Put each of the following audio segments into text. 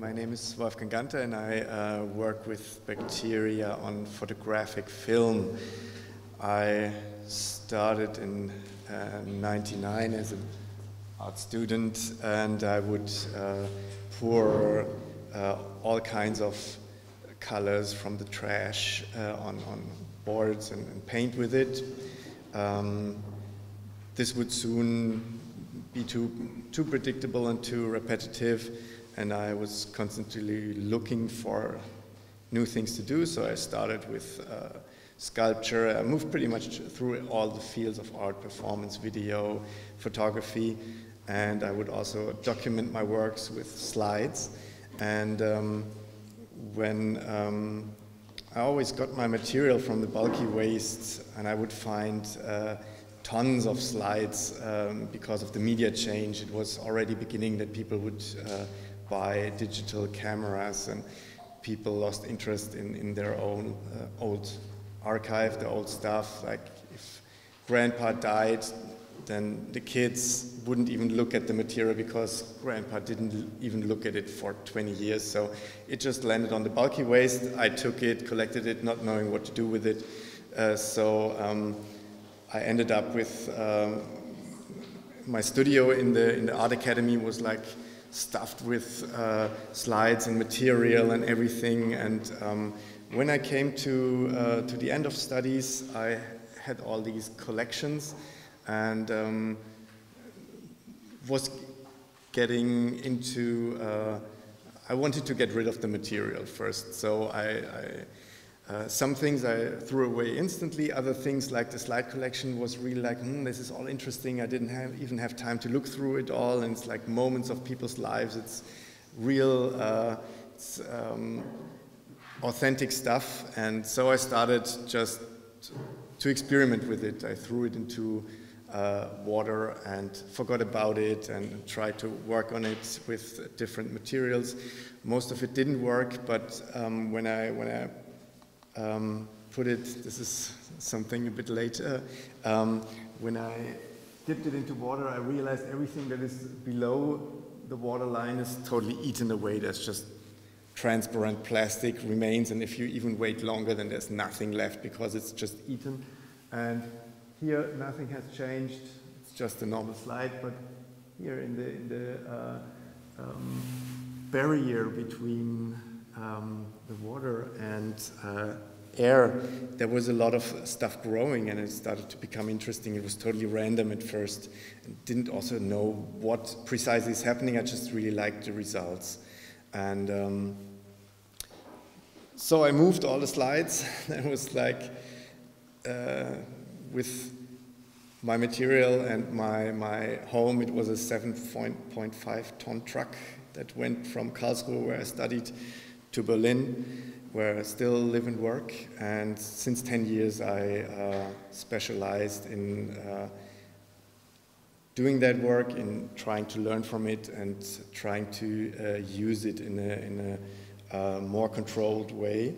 my name is Wolfgang Ganter and I work with bacteria on photographic film. I started in '99 as an art student, and I would pour all kinds of colors from the trash on boards and paint with it. This would soon be too predictable and too repetitive, and I was constantly looking for new things to do, so I started with sculpture. I moved pretty much through all the fields of art, performance, video, photography, and I would also document my works with slides. And when I always got my material from the bulky waste, and I would find tons of slides because of the media change. It was already beginning that people would buy digital cameras, and people lost interest in their own old archive, the old stuff. Like if grandpa died, then the kids wouldn't even look at the material because grandpa didn't even look at it for 20 years. So it just landed on the bulky waste. I took it, collected it, not knowing what to do with it. I ended up with my studio in the art academy was like stuffed with slides and material and everything. And when I came to the end of studies, I had all these collections and was getting into, I wanted to get rid of the material first. So some things I threw away instantly, other things like the slide collection was really like, this is all interesting. I didn't even have time to look through it all, and it's like moments of people's lives. It's real, it's authentic stuff, and so I started just to experiment with it. I threw it into water and forgot about it and tried to work on it with different materials. Most of it didn't work, but when I put it, this is something a bit later, when I dipped it into water, I realized everything that is below the water line is totally eaten away. There's just transparent plastic remains, and if you even wait longer, then there's nothing left because it's just eaten. And here, nothing has changed. It's just a normal slide, but here in the barrier between the water and air, there was a lot of stuff growing, and it started to become interesting. It was totally random at first, and didn't also know what precisely is happening. I just really liked the results. And so I moved all the slides. It was like, with my material and my home, it was a 7.5 ton truck that went from Karlsruhe, where I studied, to Berlin, where I still live and work. And since 10 years, I specialized in doing that work, in trying to learn from it and trying to use it in a more controlled way.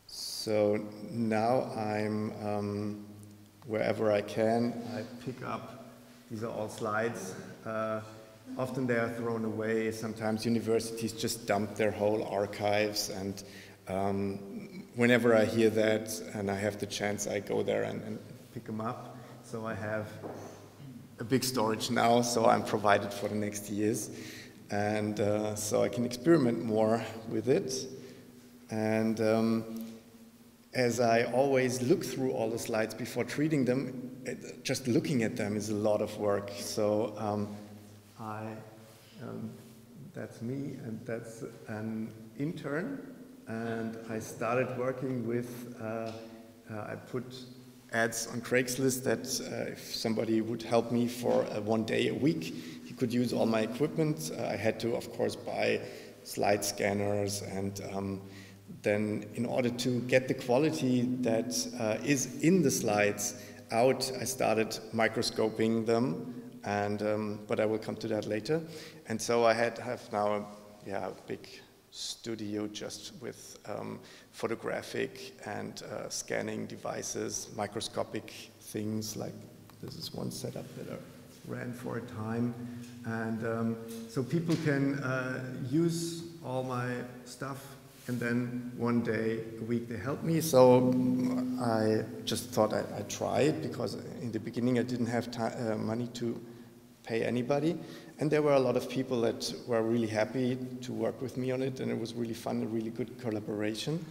So now I'm, wherever I can, I pick up, these are all slides. Often they are thrown away. Sometimes universities just dump their whole archives, and whenever I hear that and I have the chance, I go there and pick them up. So I have a big storage now, so I'm provided for the next years. And so I can experiment more with it. And as I always look through all the slides before treating them, just looking at them is a lot of work. So that's me, and that's an intern. And I started working with, I put ads on Craigslist that if somebody would help me for 1 day a week, he could use all my equipment. I had to, of course, buy slide scanners, and then in order to get the quality that is in the slides out, I started microscoping them, and but I will come to that later. And so I have now a big studio just with photographic and scanning devices, microscopic things. Like this is one setup that are ran for a time. And so people can use all my stuff, and then one day a week they help me. So I just thought I'd try it, because in the beginning I didn't have money to pay anybody. And there were a lot of people that were really happy to work with me on it, and it was really fun, a really good collaboration.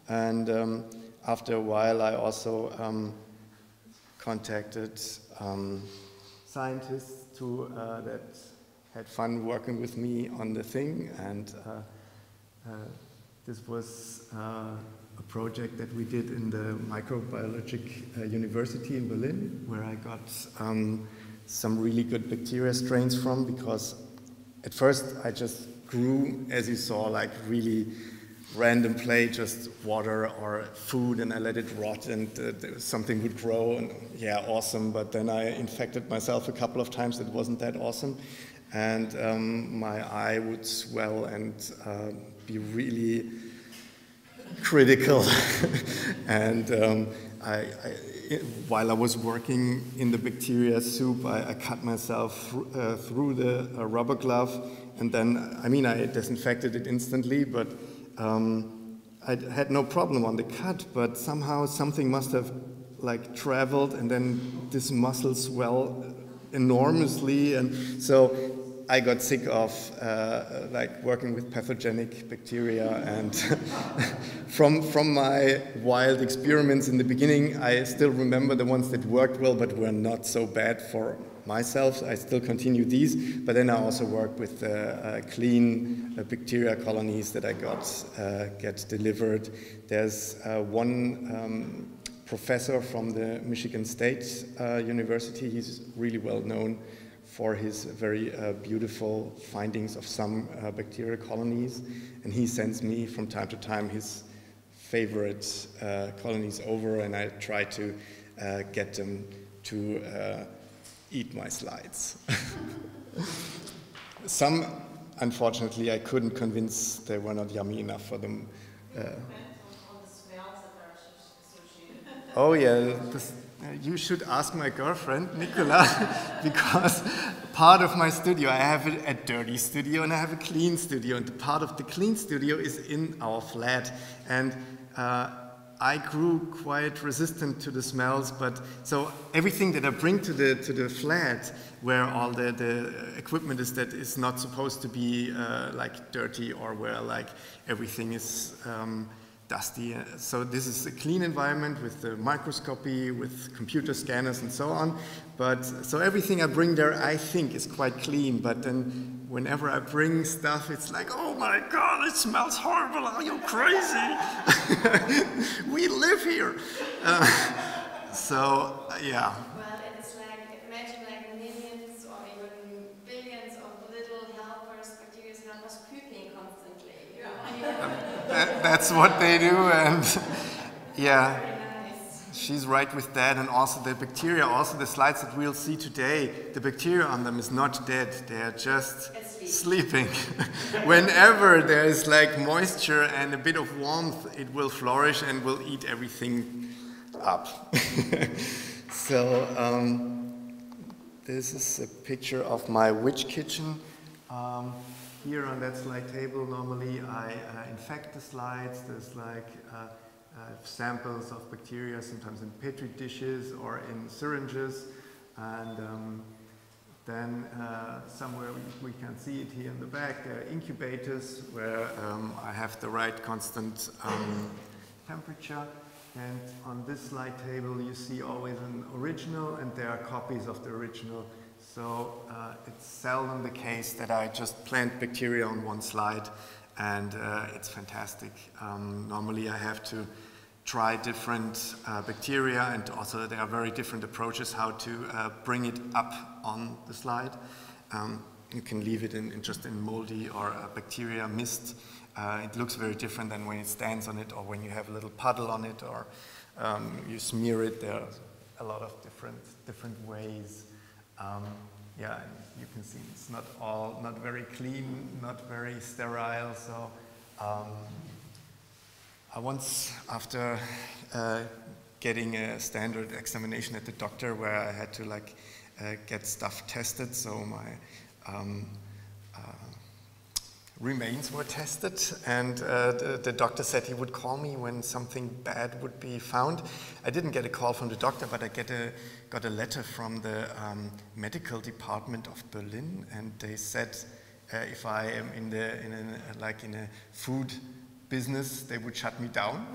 And after a while I also contacted scientists that had fun working with me on the thing, and this was a project that we did in the Microbiologic University in Berlin, where I got some really good bacteria strains from, because at first I just grew, as you saw, like really random play, just water or food, and I let it rot, and something would grow, and yeah, awesome. But then I infected myself a couple of times. It wasn't that awesome, and my eye would swell and be really critical. And while I was working in the bacteria soup, I cut myself through the rubber glove, and then, I mean, I disinfected it instantly, but I had no problem on the cut, but somehow something must have like traveled, and then this muscle swell enormously, and so I got sick of like working with pathogenic bacteria. And from my wild experiments in the beginning, I still remember the ones that worked well but were not so bad for myself. I still continue these, but then I also work with clean bacteria colonies that I get delivered. There's one professor from the Michigan State University. He's really well known for his very beautiful findings of some bacterial colonies, and he sends me from time to time his favorite colonies over, and I try to get them to eat my slides. Some, unfortunately, I couldn't convince. They were not yummy enough for them. On the smells that are associated. Oh yeah, you should ask my girlfriend, Nicola, because part of my studio, I have a dirty studio and I have a clean studio, and the part of the clean studio is in our flat. And I grew quite resistant to the smells, but so everything that I bring to the flat, where all the equipment is that is not supposed to be like dirty, or where like everything is dusty. So this is a clean environment with the microscopy, with computer scanners and so on. But so everything I bring there, I think, is quite clean. But then whenever I bring stuff, it's like, oh my God, it smells horrible. Are you crazy? We live here. So yeah. Well, it's like, imagine like millions or even billions of little helpers, bacteria, that was pooping constantly. That's what they do, and yeah, Very nice. she's right with that. And also the bacteria, also the slides that we'll see today, the bacteria on them is not dead, they are just sleeping. Whenever there's like moisture and a bit of warmth, it will flourish and will eat everything up. So this is a picture of my witch kitchen. Here on that slide table, normally I infect the slides. There's like samples of bacteria, sometimes in petri dishes or in syringes. And then somewhere we can see it here in the back, there are incubators where I have the right constant temperature. And on this slide table you see always an original, and there are copies of the original. So it's seldom the case that I just plant bacteria on one slide and it's fantastic. Normally I have to try different bacteria, and also there are very different approaches how to bring it up on the slide. You can leave it just in moldy or a bacteria mist. It looks very different than when it stands on it, or when you have a little puddle on it, or you smear it. There are a lot of different ways. Yeah, you can see it's not very clean, not very sterile. So I once, after getting a standard examination at the doctor, where I had to like get stuff tested. So my remains were tested, and the doctor said he would call me when something bad would be found. I didn't get a call from the doctor, but I got a letter from the medical department of Berlin, and they said if I am in a food business, they would shut me down.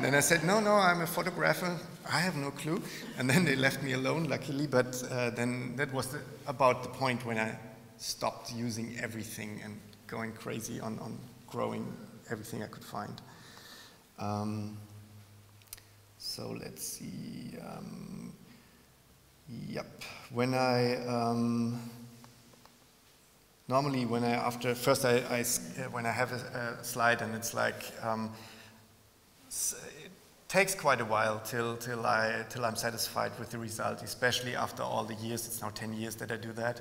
Then I said, no, I'm a photographer. I have no clue. And then they left me alone, luckily. But then that was about the point when I stopped using everything and going crazy on growing everything I could find. So let's see. Yep. When I normally when I when I have a slide and it's like it takes quite a while till I'm satisfied with the result, especially after all the years. It's now 10 years that I do that,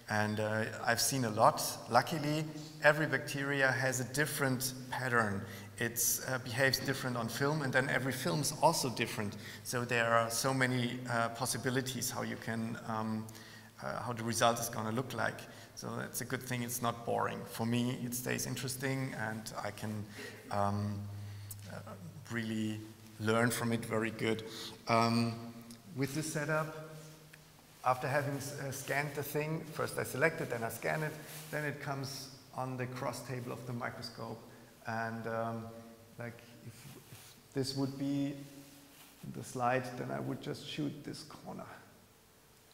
and I've seen a lot. Luckily, every bacteria has a different pattern. It behaves different on film, and then every film is also different. So there are so many possibilities how you can how the result is going to look like. So that's a good thing. It's not boring. For me, it stays interesting, and I can really learn from it very good. With this setup, after having scanned the thing, first I select it, then I scan it, then it comes on the cross table of the microscope. And like if this would be the slide, then I would just shoot this corner.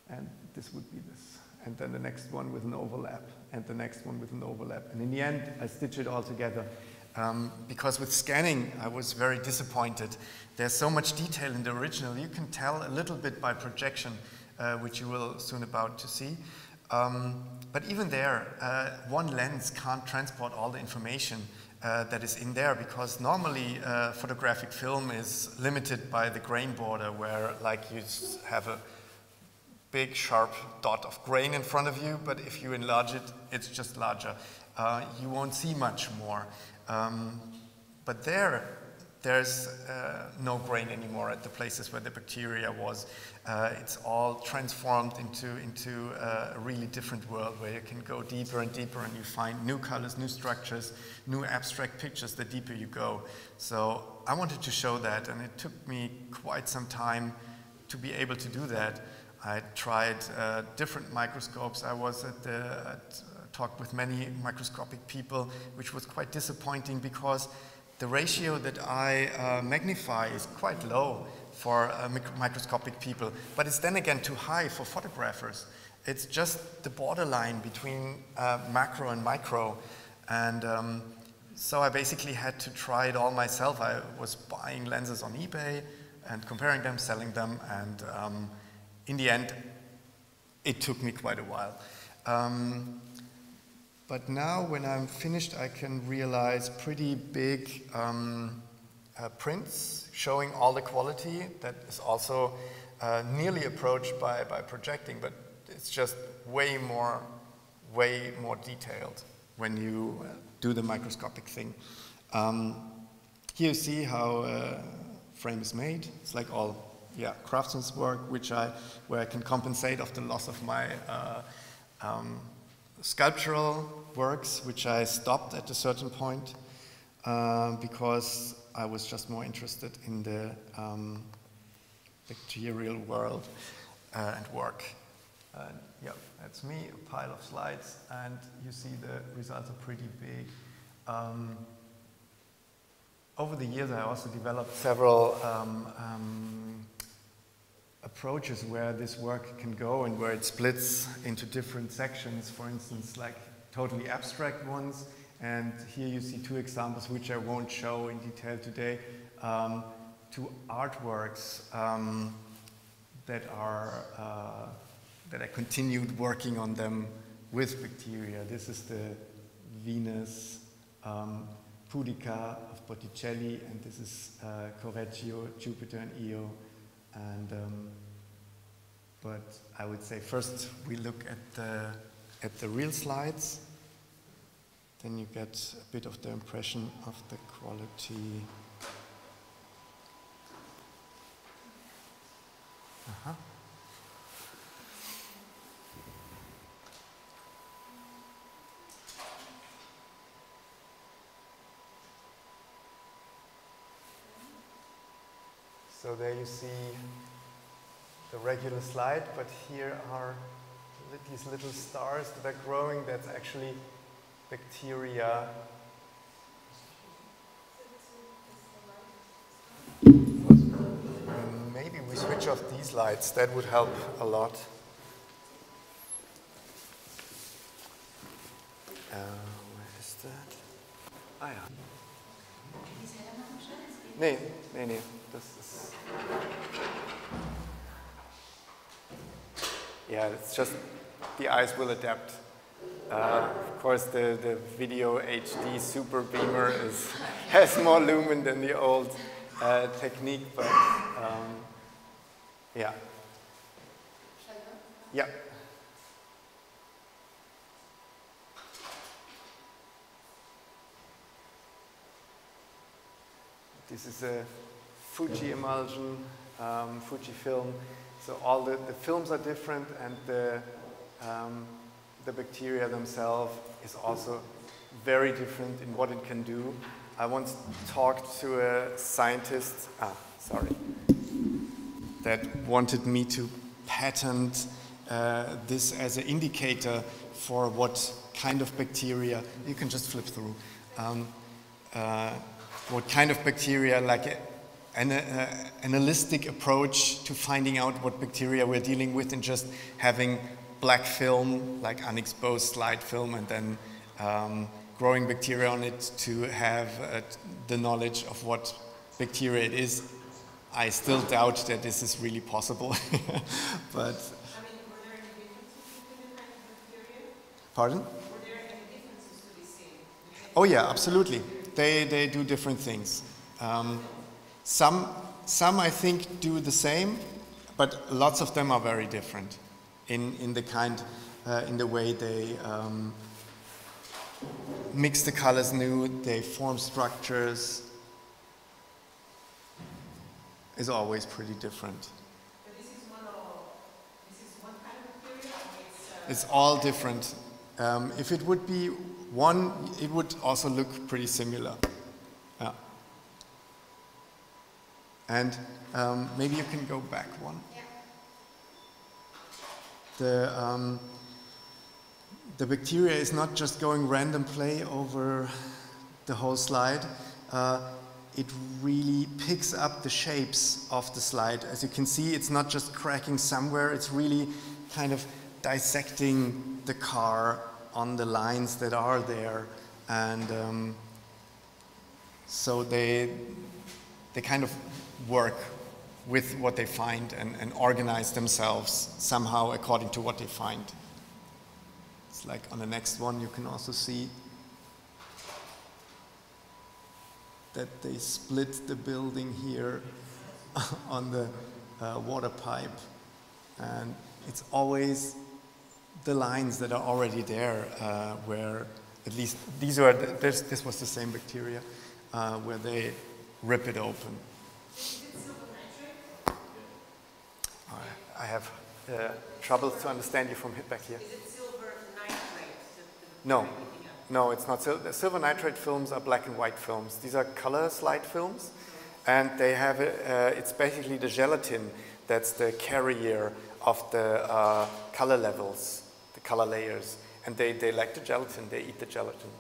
And this would be this. And then the next one with an overlap, and the next one with an overlap. And in the end, I stitch it all together. Because with scanning, I was very disappointed. There's so much detail in the original. You can tell a little bit by projection, which you will soon about to see. But even there, one lens can't transport all the information that is in there, because normally photographic film is limited by the grain border, where like you have a big sharp dot of grain in front of you, but if you enlarge it, it's just larger. You won't see much more. But there's no grain anymore at the places where the bacteria was. It's all transformed into a really different world where you can go deeper and deeper, and you find new colors, new structures, new abstract pictures the deeper you go. So I wanted to show that, and it took me quite some time to be able to do that. I tried different microscopes. I was talked with many microscopic people, which was quite disappointing because the ratio that I magnify is quite low for microscopic people, but it's then again too high for photographers. It's just the borderline between macro and micro, and so I basically had to try it all myself. I was buying lenses on eBay and comparing them, selling them, and in the end, it took me quite a while. But now when I'm finished, I can realize pretty big prints showing all the quality that is also nearly approached by projecting, but it's just way more detailed when you do the microscopic thing. Here you see how a frame is made. It's like all craftsman's work, where I can compensate of the loss of my sculptural works, which I stopped at a certain point because I was just more interested in the bacterial world and work. Yeah, that's me, a pile of slides, and you see the results are pretty big. Over the years, I also developed several approaches where this work can go and where it splits into different sections, for instance, like totally abstract ones. And here you see two examples which I won't show in detail today, two artworks that I continued working on them with bacteria. This is the Venus Pudica of Botticelli, and this is Correggio, Jupiter and Io. And but I would say first we look at the real slides, then you get a bit of the impression of the quality. So there you see the regular slide, but here are these little stars that are growing. That's actually bacteria. Maybe we switch off these lights. That would help a lot. Where is that? Ah ja. Nee, nee, nee. Das ist yeah, it's just the eyes will adapt. Of course, the video HD super beamer has more lumen than the old technique, but yeah. Yeah. This is a Fuji emulsion, Fuji film. So all the films are different, and the bacteria themselves is also very different in what it can do. I once talked to a scientist, that wanted me to patent this as an indicator for what kind of bacteria, you can just flip through, what kind of bacteria, like an analytic approach to finding out what bacteria we're dealing with, and just having black film, like unexposed slide film, and then growing bacteria on it to have the knowledge of what bacteria it is. I still doubt that this is really possible, but... I mean, were there any differences between the kinds of bacteria? Pardon? Were there any differences to be seen? Oh yeah, absolutely. They do different things. Some I think do the same, but lots of them are very different in the way they mix the colors new, they form structures. Is always pretty different. But this is one kind of bacteria, or it's all different. If it would be one, it would also look pretty similar. Yeah. And maybe you can go back one. Yeah. The bacteria is not just going random play over the whole slide. It really picks up the shapes of the slide. As you can see, it's not just cracking somewhere, it's really kind of dissecting the car on the lines that are there. And so they kind of work with what they find and organize themselves somehow according to what they find. It's like on the next one you can also see that they split the building here on the water pipe, and it's always the lines that are already there where at least this was the same bacteria where they rip it open. Is it silver nitrate? I have trouble to understand you from back here. Is it silver nitrate? No. No, it's not. Silver nitrate films are black and white films. These are color slide films, and they have it's basically the gelatin that's the carrier of the color levels, the color layers, and they like the gelatin. They eat the gelatin.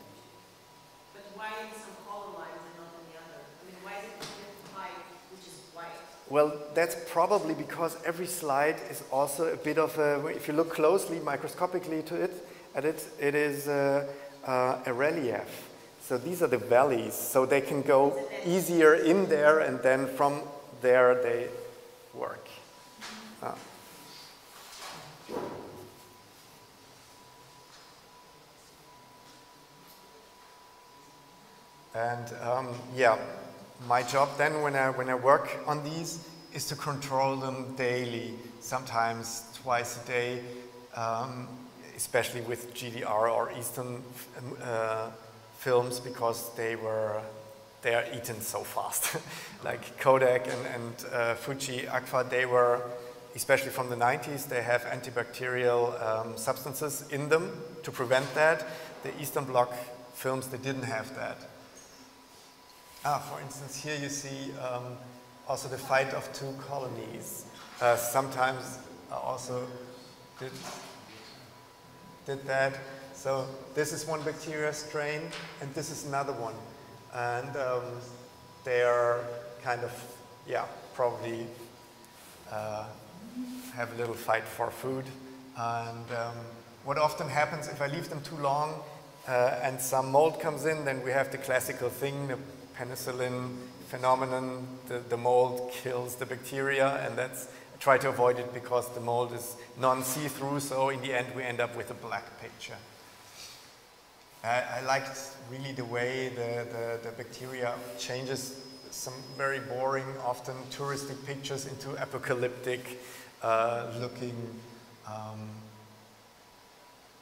But why in some color lines and not in the other? I mean, why is it white, which is white? Well, that's probably because every slide is also a bit of a. If you look closely, microscopically at it, it is. A relief. So these are the valleys, so they can go easier in there, and then from there they work. And yeah, my job then when I work on these is to control them daily, sometimes twice a day. Especially with GDR or Eastern films, because they are eaten so fast. Like Kodak and Fuji Aqua, they were, especially from the 90s, they have antibacterial substances in them to prevent that. The Eastern Bloc films, they didn't have that. For instance, here you see also the fight of two colonies. Sometimes I also did that. So this is one bacteria strain, and this is another one. And they are kind of, yeah, probably have a little fight for food. And what often happens if I leave them too long and some mold comes in, then we have the classical thing, the penicillin phenomenon. The mold kills the bacteria, and that's, I try to avoid it because the mold is non-see-through, so in the end we end up with a black picture. I liked really the way the bacteria changes some very boring, often touristic pictures into apocalyptic looking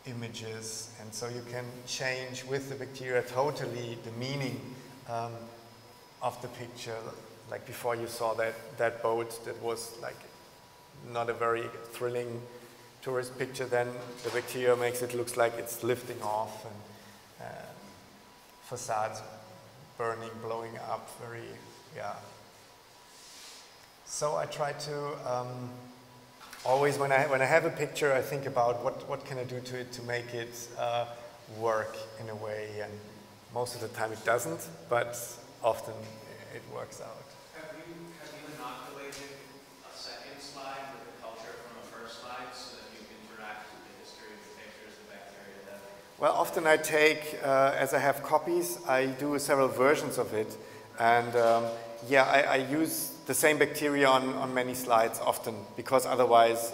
images, and so you can change with the bacteria totally the meaning of the picture. Like before you saw that boat that was like not a very thrilling tourist picture, then the bacteria makes it look like it's lifting off, and facades burning, blowing up, very, yeah. So I try to always, when I have a picture, I think about what can I do to it to make it work in a way, and most of the time it doesn't, but often it works out. Have you inoculated a second slide with the culture from a first slide so that you can interact with the history of the pictures the bacteria have? Well, often I take, as I have copies, I do several versions of it, and yeah, I use the same bacteria on many slides often, because otherwise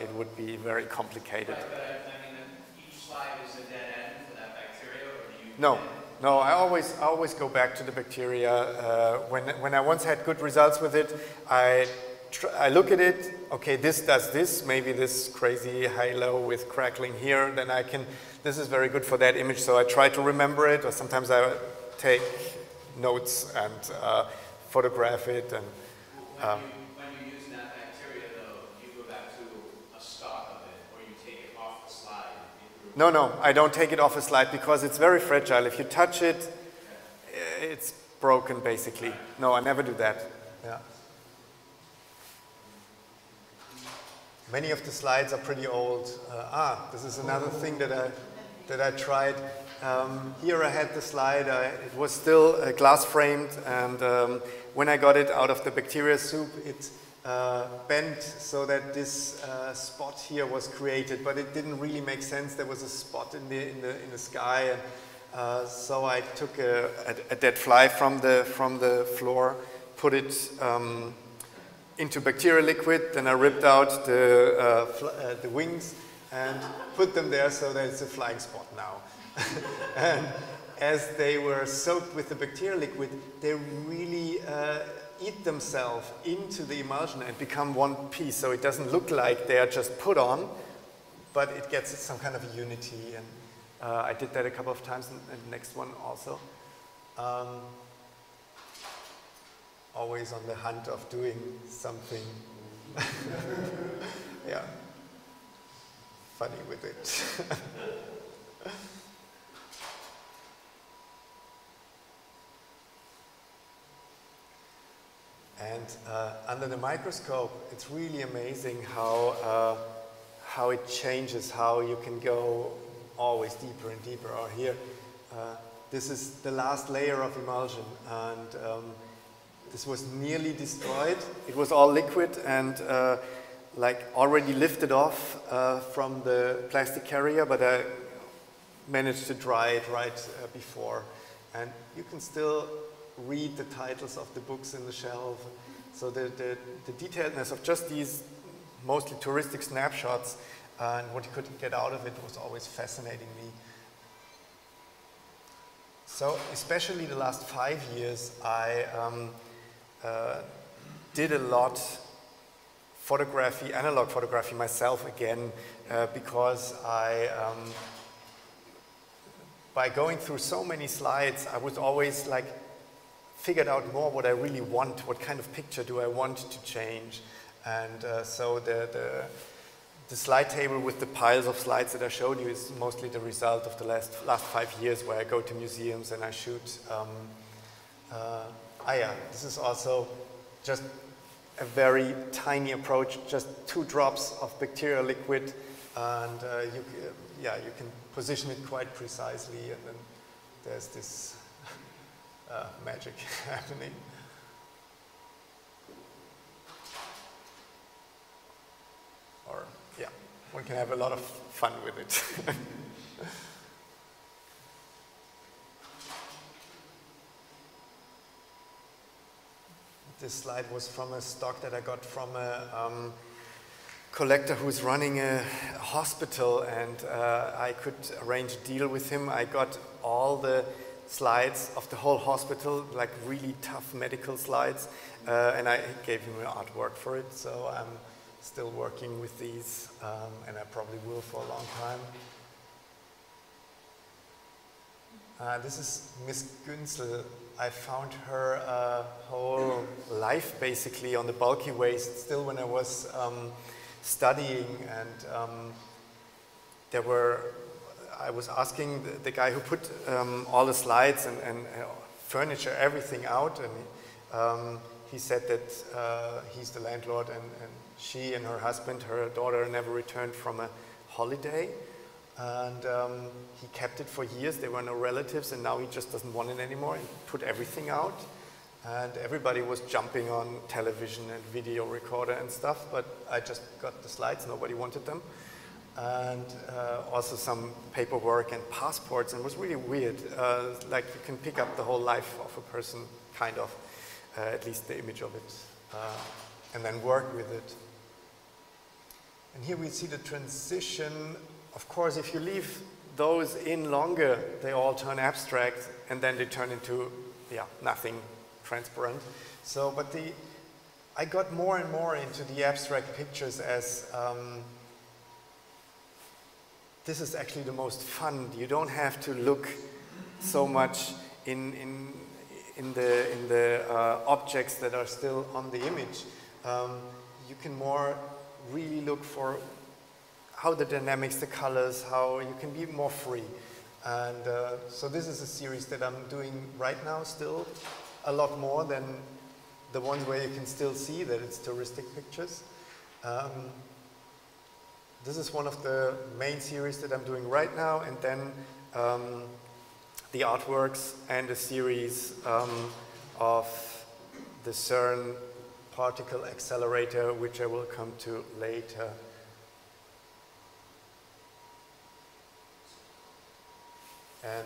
it would be very complicated. Right, but I mean, each slide is a dead end for that bacteria, or do you? No, I always go back to the bacteria. When I once had good results with it, I look at it, okay, this does this, maybe this crazy halo with crackling here, then I can, this is very good for that image, so I try to remember it, or sometimes I take notes and photograph it. And when you use that bacteria, though, do you go back to a stock of it, or you take it off the slide? No, I don't take it off a slide because it's very fragile. If you touch it, it's broken basically. No, I never do that. Yeah. Many of the slides are pretty old. This is another thing that I tried. Here I had the slide. It was still glass framed, and when I got it out of the bacteria soup, it bent so that this spot here was created, but it didn't really make sense. There was a spot in the sky, and so I took a dead fly from the floor, put it into bacterial liquid, then I ripped out the wings and put them there so that it's a flying spot now. And as they were soaked with the bacterial liquid, they really eat themselves into the emulsion and become one piece. So it doesn't look like they are just put on, but it gets some kind of a unity. And I did that a couple of times in the next one also. Always on the hunt of doing something, yeah, funny with it. And under the microscope, it's really amazing how it changes, how you can go always deeper and deeper. Or here, this is the last layer of emulsion, and this was nearly destroyed. It was all liquid and like already lifted off from the plastic carrier, but I managed to dry it right before. And you can still read the titles of the books in the shelf. So the detailedness of just these mostly touristic snapshots and what you could get out of it was always fascinating me. So especially the last 5 years, I did a lot photography, analog photography myself again, because by going through so many slides, I was always like, figured out more what I really want, what kind of picture do I want to change. And so the slide table with the piles of slides that I showed you is mostly the result of the last 5 years where I go to museums and I shoot. Yeah, this is also just a very tiny approach, just 2 drops of bacterial liquid, and you can position it quite precisely, and then there's this magic happening. Or, yeah, one can have a lot of fun with it. This slide was from a stock that I got from a collector who's running a hospital, and I could arrange a deal with him. I got all the slides of the whole hospital, like really tough medical slides, and I gave him an artwork for it, so I'm still working with these, and I probably will for a long time. This is Miss Günzel. I found her whole life basically on the bulky waste still when I was studying, and I was asking the guy who put all the slides and furniture, everything out, and he said that he's the landlord, and she and her husband, her daughter, never returned from a holiday. And he kept it for years. There were no relatives, and now he just doesn't want it anymore. He put everything out, and everybody was jumping on television and video recorder and stuff, but I just got the slides. Nobody wanted them. And also some paperwork and passports, and it was really weird. Like you can pick up the whole life of a person, kind of, at least the image of it, and then work with it. And here we see the transition. Of course, if you leave those in longer, they all turn abstract, and then they turn into, nothing transparent. So, but I got more and more into the abstract pictures as this is actually the most fun. You don't have to look so much in the objects that are still on the image. You can more really look for how the dynamics, the colors, how you can be more free. And so this is a series that I'm doing right now still, a lot more than the ones where you can still see that it's touristic pictures. This is one of the main series that I'm doing right now, and then the artworks and a series of the CERN particle accelerator, which I will come to later. And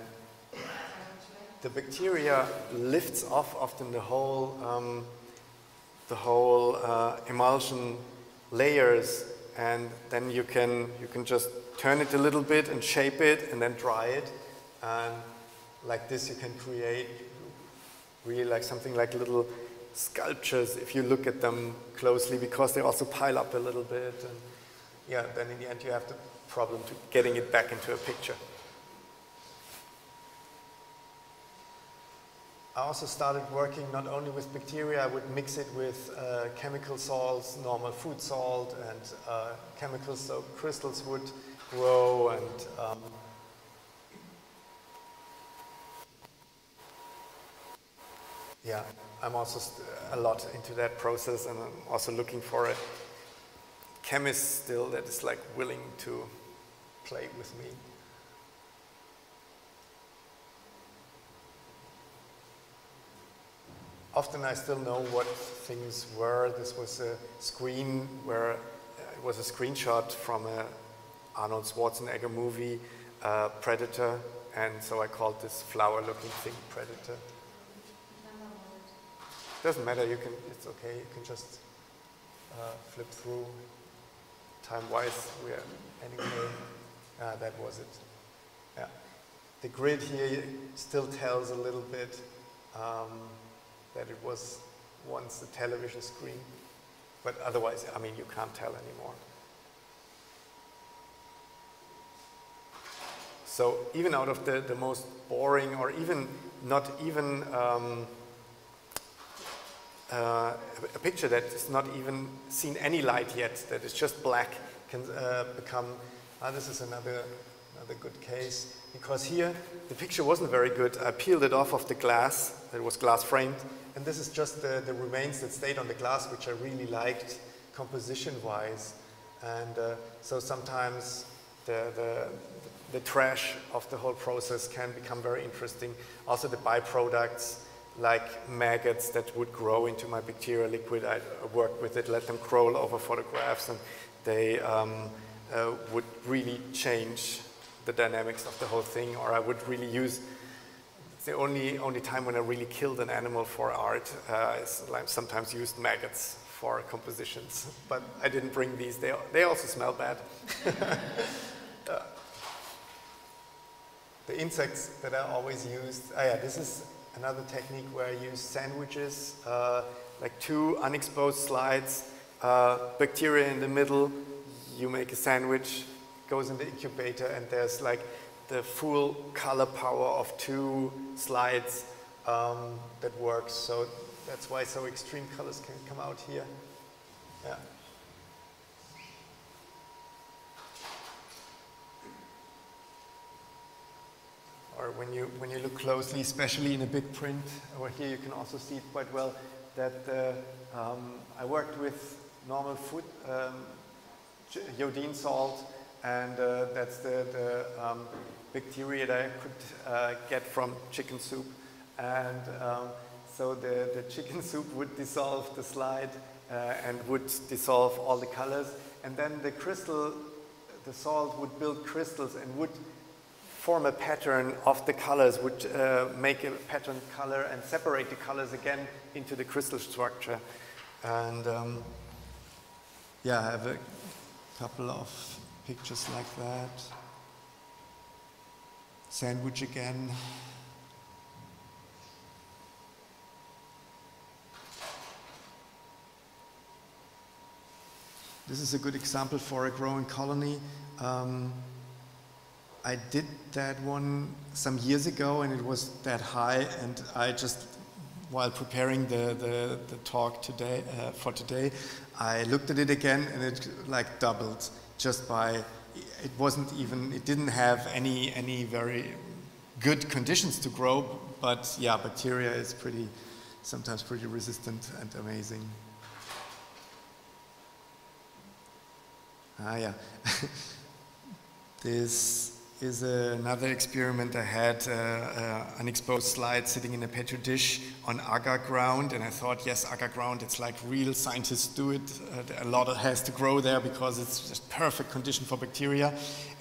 the bacteria lifts off often the whole emulsion layers, and then you can just turn it a little bit and shape it and then dry it, and like this you can create really like something like little sculptures if you look at them closely, because they also pile up a little bit, and yeah, then in the end you have the problem to getting it back into a picture. I also started working not only with bacteria, I would mix it with chemical salts, normal food salt, and chemicals so crystals would grow, and yeah, I'm also a lot into that process, and I'm also looking for a chemist still that is like willing to play with me. Often I still know what things were. This was a screen where it was a screenshot from a Arnold Schwarzenegger movie, Predator, and so I called this flower-looking thing Predator. Doesn't matter. It's okay. You can just flip through. Time-wise, anyway. That was it. Yeah. The grid here still tells a little bit. That it was once a television screen, but otherwise, I mean, you can't tell anymore. So even out of the most boring, or even not even a picture that is not even seen any light yet, that is just black, can become, this is another good case, because here the picture wasn't very good. I peeled it off of the glass, it was glass framed, and this is just the remains that stayed on the glass, which I really liked composition-wise. And so sometimes the trash of the whole process can become very interesting. Also the byproducts, like maggots that would grow into my bacterial liquid, I worked with it, let them crawl over photographs, and they would really change the dynamics of the whole thing. Or I would really use, it's the only time when I really killed an animal for art. I sometimes used maggots for compositions, but I didn't bring these. They also smell bad. The insects that I always used, this is another technique where I use sandwiches, like 2 unexposed slides, bacteria in the middle, you make a sandwich, goes in the incubator, and there's like the full color power of 2 slides that works. So that's why so extreme colors can come out here. Yeah. Or when you look closely, especially in a big print, over here you can also see it quite well, that I worked with normal food, iodine salt, and that's the bacteria that I could get from chicken soup. And so the chicken soup would dissolve the slide and would dissolve all the colors. And then the crystal, the salt would build crystals and would form a pattern of the colors, would make a pattern color and separate the colors again into the crystal structure. And yeah, I have a couple of pictures like that. Sandwich again. This is a good example for a growing colony. I did that one some years ago, and it was that high, and I just, while preparing the talk today, for today, I looked at it again, and it like doubled just by, it wasn't even, it didn't have any very good conditions to grow, but yeah, bacteria is sometimes pretty resistant and amazing. Yeah. This is another experiment. I had an exposed slide sitting in a petri dish on agar ground, and I thought, yes, agar ground, it's like real scientists do it. A lot has to grow there because it's just perfect condition for bacteria.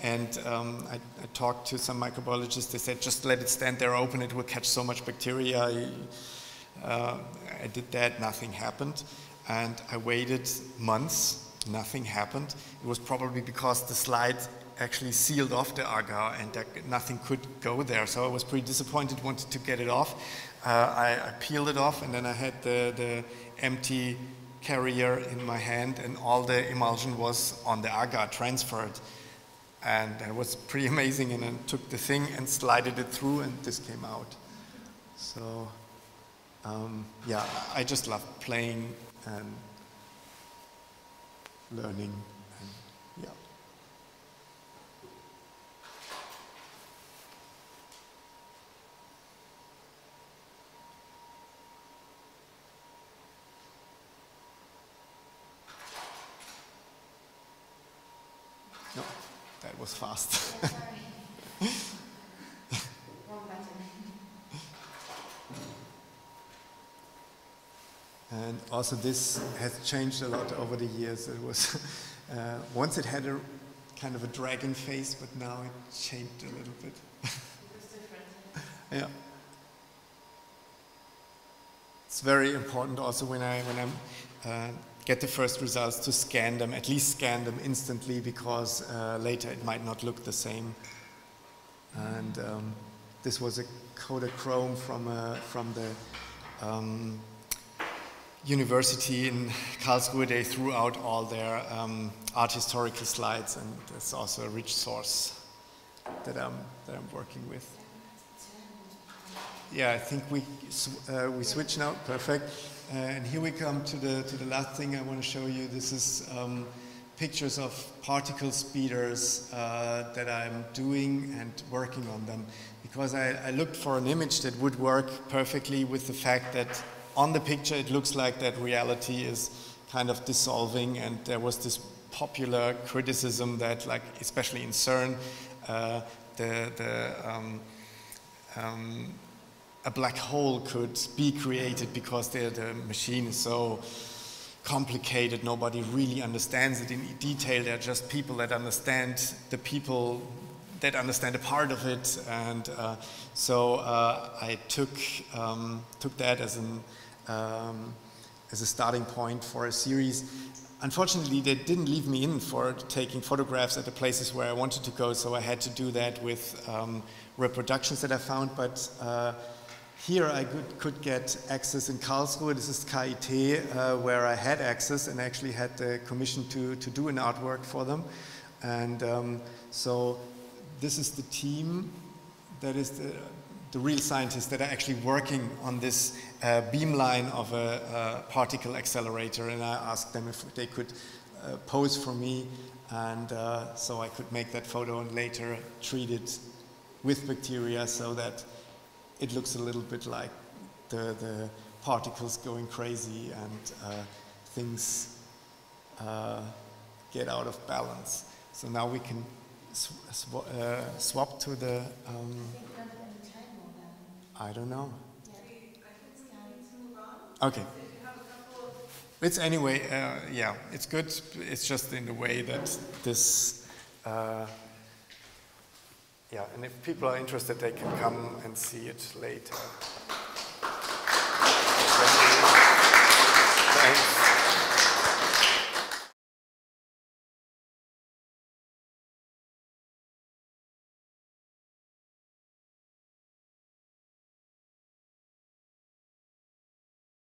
And I talked to some microbiologists. They said, just let it stand there open, it will catch so much bacteria. I did that, nothing happened. And I waited months. Nothing happened. It was probably because the slide actually sealed off the agar and nothing could go there. So I was pretty disappointed, wanted to get it off. I peeled it off, and then I had the empty carrier in my hand, and all the emulsion was on the agar transferred. And it was pretty amazing, and I took the thing and slided it through, and this came out. So yeah, I just love playing and learning, and yeah. No, that was fast. Wrong button. And also this has changed a lot over the years. It was, once it had a kind of a dragon face, but now it changed a little bit. It was different. Yeah. It's very important also when I get the first results to scan them, at least scan them instantly, because later it might not look the same. And this was a Kodachrome from the University in Karlsruhe. They threw out all their art historical slides, and that's also a rich source that I'm working with. Yeah, I think we switch now. Perfect. And here we come to the last thing I want to show you. This is pictures of particle speeders that I'm doing and working on them, because I looked for an image that would work perfectly with the fact that on the picture it looks like that reality is kind of dissolving, and there was this popular criticism that, like, especially in CERN, a black hole could be created because the machine is so complicated, nobody really understands it in detail. There are just people that understand the people that understand a part of it, and so I took that as a starting point for a series. Unfortunately, they didn't leave me in for taking photographs at the places where I wanted to go, so I had to do that with reproductions that I found. But here I could get access in Karlsruhe. This is KIT, where I had access and actually had the commission to do an artwork for them. And so this is the team that is the real scientists that are actually working on this beamline of a particle accelerator, and I asked them if they could pose for me, and so I could make that photo and later treat it with bacteria so that it looks a little bit like the particles going crazy and things get out of balance. So now we can swap to the I don't know. Okay. It's anyway, yeah, it's good. It's just in the way that this, yeah, and if people are interested, they can come and see it later.